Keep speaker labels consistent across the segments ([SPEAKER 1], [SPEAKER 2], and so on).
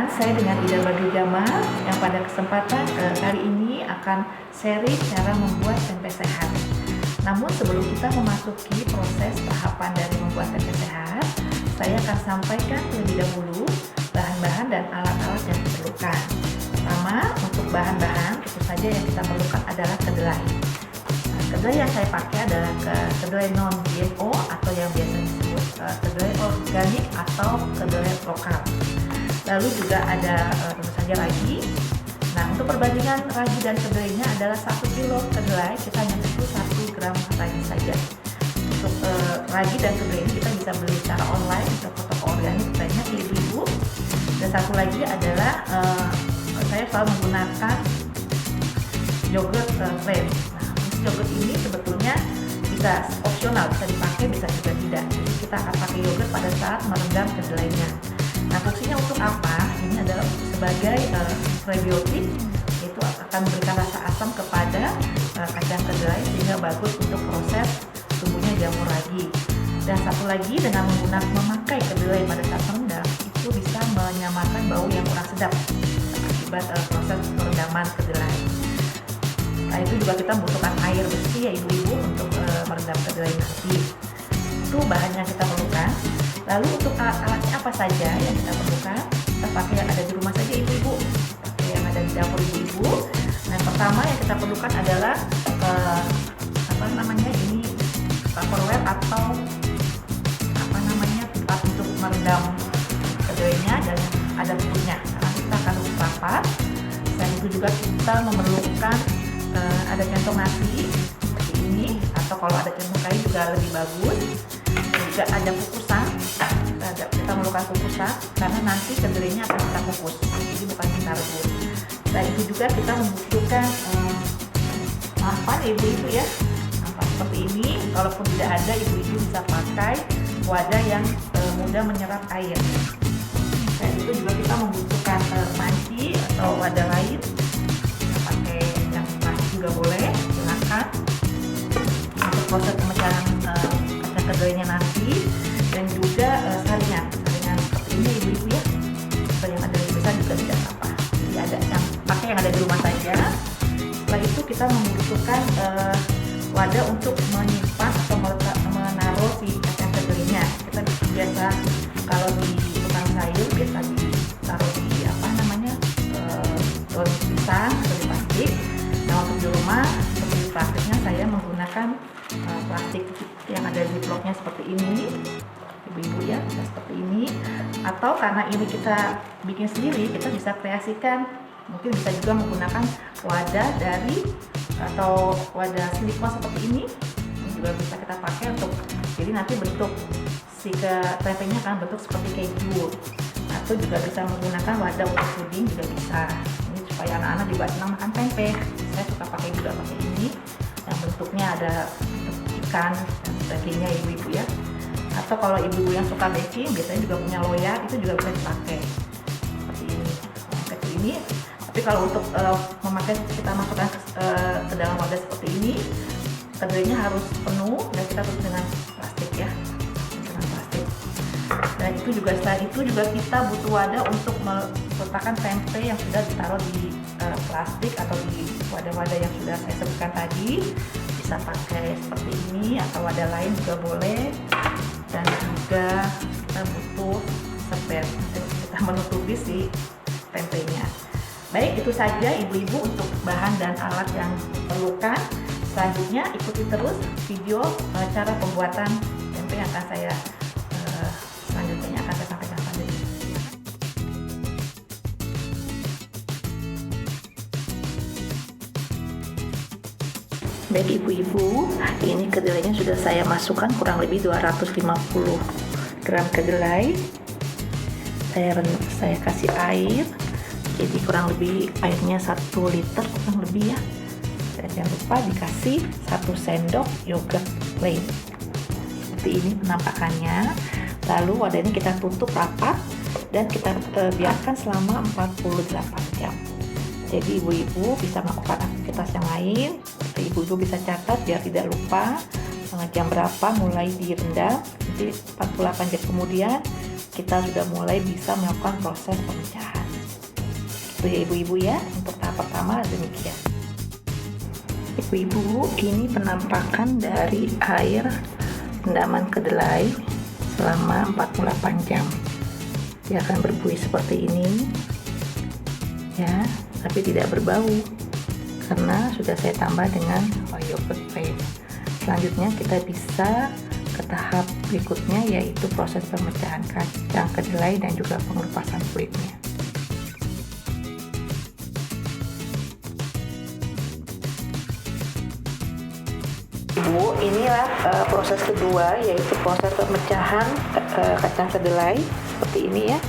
[SPEAKER 1] perkenalkan, saya dengan Ida Badru Jamal yang pada kesempatan kali ini akan sharing cara membuat tempe sehat. Namun sebelum kita memasuki proses tahapan dari membuat tempe sehat, saya akan sampaikan terlebih dahulu bahan-bahan dan alat-alat yang diperlukan. Pertama, untuk bahan-bahan tentu saja yang kita perlukan adalah kedelai. Kedelai yang saya pakai adalah kedelai non-GMO atau yang biasa disebut kedelai organik atau kedelai lokal. Lalu juga ada tentu saja ragi. Nah, untuk perbandingan ragi dan kedelainya adalah 1 kilo kedelai kita hanya butuh 1 gram ragi saja. Untuk ragi dan kedelai ini kita bisa beli secara online di toko-toko organik banyak ibu-ibu. Dan satu lagi adalah saya selalu menggunakan yogurt plain. Yogurt ini sebetulnya bisa opsional, bisa dipakai, bisa juga tidak. Jadi kita akan pakai yogurt pada saat merendam kedelainya. Nah, fungsinya untuk apa? Ini adalah sebagai prebiotik, itu akan memberikan rasa asam kepada kacang kedelai sehingga bagus untuk proses tumbuhnya jamur ragi. Dan satu lagi, dengan memakai kedelai pada saat merendam, itu bisa menyamarkan bau yang kurang sedap akibat proses perendaman kedelai. Nah, itu juga kita membutuhkan air bersih ya ibu-ibu untuk merendam kedelai nanti. Itu bahan yang kita perlukan. Lalu untuk alat-alatnya apa saja yang kita perlukan? Kita pakai yang ada di rumah saja ibu-ibu, pakai yang ada di dapur ibu-ibu. Nah, pertama yang kita perlukan adalah ini tupperware atau tempat untuk merendam kedelainya dan ada bumbunya. Karena kita akan tutup rapat. Dan itu juga kita memerlukan ada centong nasi seperti ini, atau kalau ada centong kayu juga lebih bagus. Juga ada kukusan, kita memerlukan kukusan karena nanti kedelainya akan kita kukus, jadi bukan kita rebus. Dan itu juga kita membutuhkan nampan ibu-ibu ya, nampan seperti ini. Kalaupun tidak ada, ibu-ibu bisa pakai wadah yang mudah menyerap air. Dan itu juga kita membutuhkan panci atau wadah lain. Juga boleh, silakan untuk proses pemecahan kacang kedelainya nanti. Dan juga saringan seperti ini ibu-ibu ya, atau yang ada di besar juga tidak apa-apa, jadi ada yang pakai yang ada di rumah saja. Setelah itu kita membutuhkan wadah untuk menyimpan atau menaruh si kacang kedelainya. Kita biasa kalau di tukang sayur biasa ditaruh di daun pisang atau di plastik. Nah, untuk di rumah seperti plastiknya saya menggunakan plastik yang ada di bloknya seperti ini ibu-ibu ya, seperti ini. Atau karena ini kita bikin sendiri, kita bisa kreasikan, mungkin bisa juga menggunakan wadah atau wadah silikon seperti ini juga bisa kita pakai untuk, jadi nanti bentuk si tempenya kan bentuk seperti keju. Atau juga bisa menggunakan wadah untuk puding juga bisa, ini supaya anak-anak juga senang makan tempe. Saya suka pakai ini yang bentuknya ada bentuk ikan dan sebagainya ibu-ibu ya. Atau kalau ibu-ibu yang suka baking biasanya juga punya loyang, itu juga bisa dipakai seperti ini. Tapi kalau untuk memakai, kita masukkan ke dalam wadah seperti ini, kedelainya harus penuh dan kita tutup dengan plastik ya, dengan plastik. Dan itu juga, setelah itu juga kita butuh wadah untuk meletakkan tempe yang sudah ditaruh di plastik atau di wadah-wadah yang sudah saya sebutkan tadi. Bisa pakai seperti ini atau wadah lain juga boleh. Dan juga kita butuh seper untuk kita menutupi si tempenya. Baik, itu saja ibu-ibu untuk bahan dan alat yang diperlukan. Selanjutnya ikuti terus video cara pembuatan tempe yang akan saya selanjutnya akan saya sampaikan selanjutnya. Baik ibu-ibu, ini kedelainya sudah saya masukkan kurang lebih 250 gram kedelai. Saya kasih air, jadi kurang lebih airnya 1 liter kurang lebih ya. Dan jangan lupa dikasih 1 sendok yogurt plain. Seperti ini penampakannya. Lalu wadah ini kita tutup rapat dan kita biarkan selama 48 jam. Jadi ibu-ibu bisa melakukan aktivitas yang lain. Ibu-ibu bisa catat biar tidak lupa jam berapa mulai direndam. Jadi 48 jam kemudian kita sudah mulai bisa melakukan proses pemecahan. Itu ya ibu-ibu ya, untuk tahap pertama demikian. Ibu-ibu, ini penampakan dari air rendaman kedelai selama 48 jam. Dia akan berbuih seperti ini ya, tapi tidak berbau karena sudah saya tambah dengan yogurt plain. Selanjutnya kita bisa ke tahap berikutnya, yaitu proses pemecahan kacang kedelai dan juga pengelupasan kulitnya. Bu, inilah proses kedua, yaitu proses pemecahan kacang kedelai seperti ini ya.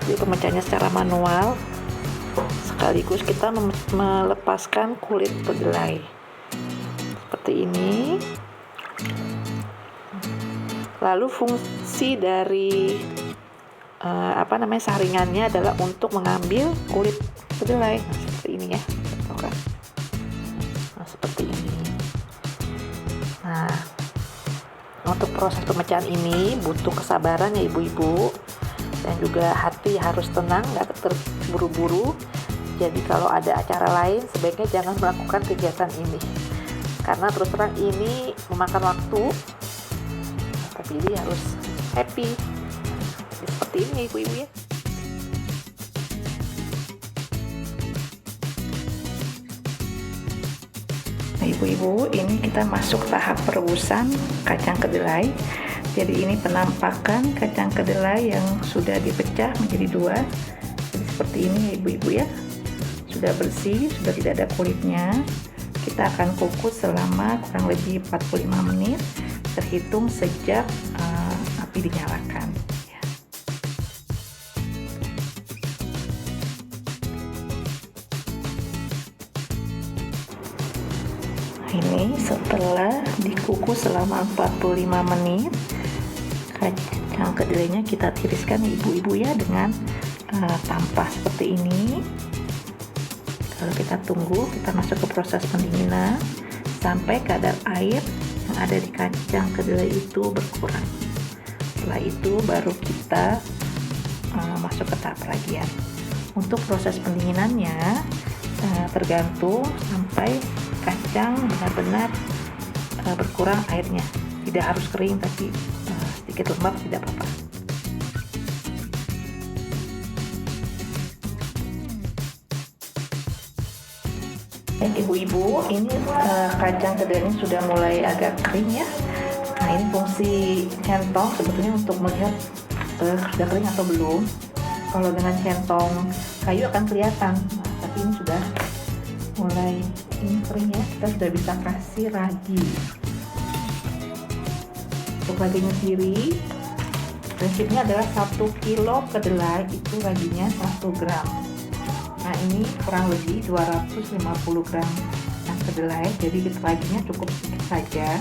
[SPEAKER 1] Jadi pemecahannya secara manual, sekaligus kita melepaskan kulit kedelai seperti ini. Lalu fungsi dari saringannya adalah untuk mengambil kulit kedelai. Nah, seperti ini ya, nah, seperti ini. Nah, untuk proses pemecahan ini butuh kesabaran ya ibu-ibu, dan juga hati harus tenang, nggak terburu-buru. Jadi kalau ada acara lain sebaiknya jangan melakukan kegiatan ini, karena terus terang ini memakan waktu, tapi ini harus happy. Jadi seperti ini ya ibu-ibu ya. Ibu-ibu, ini kita masuk tahap perebusan kacang kedelai. Jadi ini penampakan kacang kedelai yang sudah dipecah menjadi dua. Jadi seperti ini ya ibu-ibu ya. Sudah bersih, sudah tidak ada kulitnya. Kita akan kukus selama kurang lebih 45 menit terhitung sejak api dinyalakan. Ini setelah dikukus selama 45 menit, kacang kedelainya kita tiriskan ibu-ibu ya dengan tampah seperti ini. Kalau kita tunggu, kita masuk ke proses pendinginan sampai kadar air yang ada di kacang kedelai itu berkurang. Setelah itu baru kita masuk ke tahap peragian. Untuk proses pendinginannya tergantung sampai kacang benar-benar berkurang airnya. Tidak harus kering, tapi sedikit lembab tidak apa-apa. Ibu-ibu, ini kacang kedelainya sudah mulai agak kering ya. Nah, ini fungsi centong sebetulnya untuk melihat sudah kering atau belum. Kalau dengan centong kayu akan kelihatan, nah, tapi ini sudah mulai ini kering ya. Kita sudah bisa kasih ragi. Untuk raginya sendiri, prinsipnya adalah 1 kilo kedelai itu raginya 1 gram. Nah, ini kurang lebih 250 gram kedelai, jadi raginya cukup sedikit saja,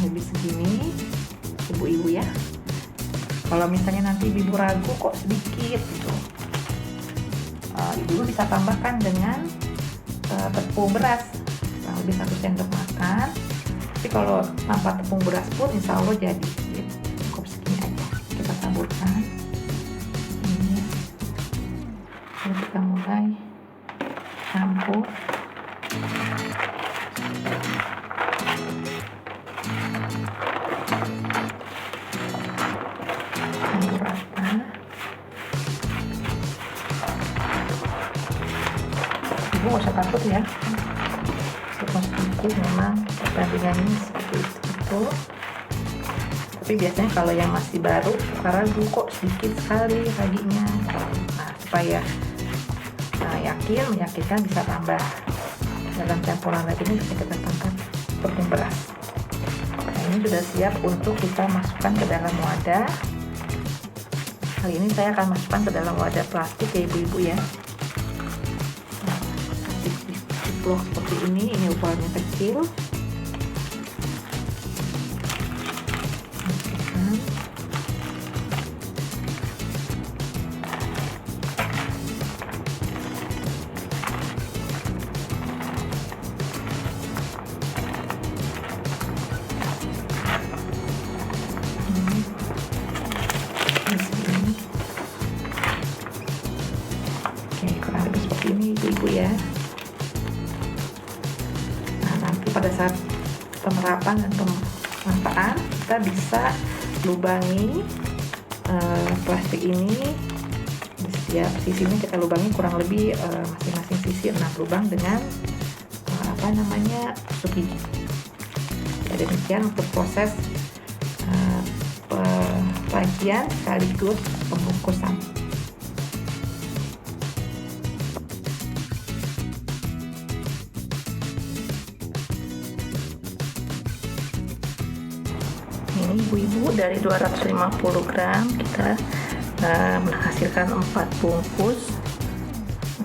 [SPEAKER 1] lebih segini ibu-ibu ya. Kalau misalnya nanti ibu ragu kok sedikit gitu, ibu bisa tambahkan dengan tepung beras kurang lebih 1 sendok makan. Tapi kalau tanpa tepung beras pun insya Allah jadi gitu. Cukup segini aja, kita taburkan ini. Lalu kita mulai campur. Campur rata. Ibu gak usah takut ya, sedikit memang perbandingannya seperti itu. Tapi biasanya kalau yang masih baru suka ragu kok sedikit sekali raginya. Nah, supaya meyakinkan bisa tambah dalam campuran raginya, bisa kita tambah tepung beras. Nah, ini sudah siap untuk kita masukkan ke dalam wadah. Kali ini saya akan masukkan ke dalam wadah plastik ya ibu-ibu ya. Nah, seperti ini ukurannya kecil. manfaat, kita bisa lubangi plastik ini di setiap sisinya. Kita lubangi kurang lebih masing-masing sisi 6 lubang dengan tusuk gigi. Ya, demikian untuk proses penyajian sekaligus pembungkusan. Ini ibu-ibu, dari 250 gram kita menghasilkan 4 bungkus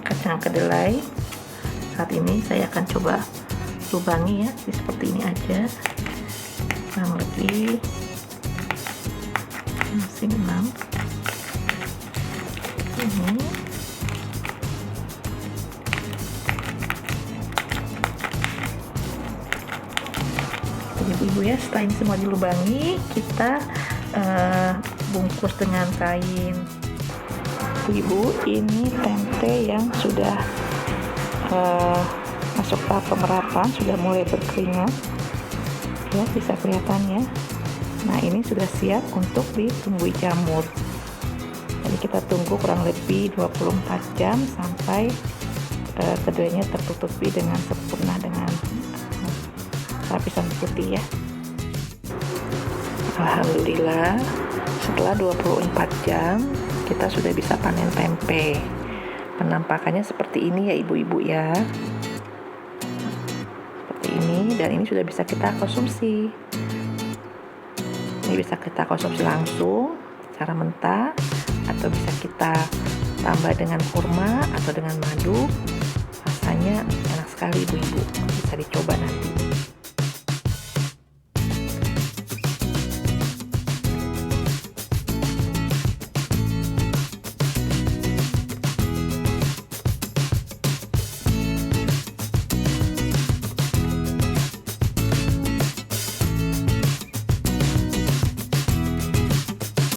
[SPEAKER 1] kacang kedelai. Saat ini saya akan coba lubangi ya, seperti ini aja, kurang lebih 6 ini. Ibu-ibu ya, setelah ini semua dilubangi, kita bungkus dengan kain. Ibu, ini tempe yang sudah masuk tahap pemerapan, sudah mulai berkeringat ya, bisa kelihatan ya. Nah, ini sudah siap untuk ditumbuhi jamur. Jadi kita tunggu kurang lebih 24 jam sampai kedelainya tertutupi dengan sempurna dengan lapisan putih ya. Alhamdulillah, setelah 24 jam kita sudah bisa panen tempe. Penampakannya seperti ini ya ibu-ibu ya, seperti ini, dan ini sudah bisa kita konsumsi. Ini bisa kita konsumsi langsung secara mentah, atau bisa kita tambah dengan kurma atau dengan madu. Rasanya enak sekali ibu-ibu, bisa dicoba nanti.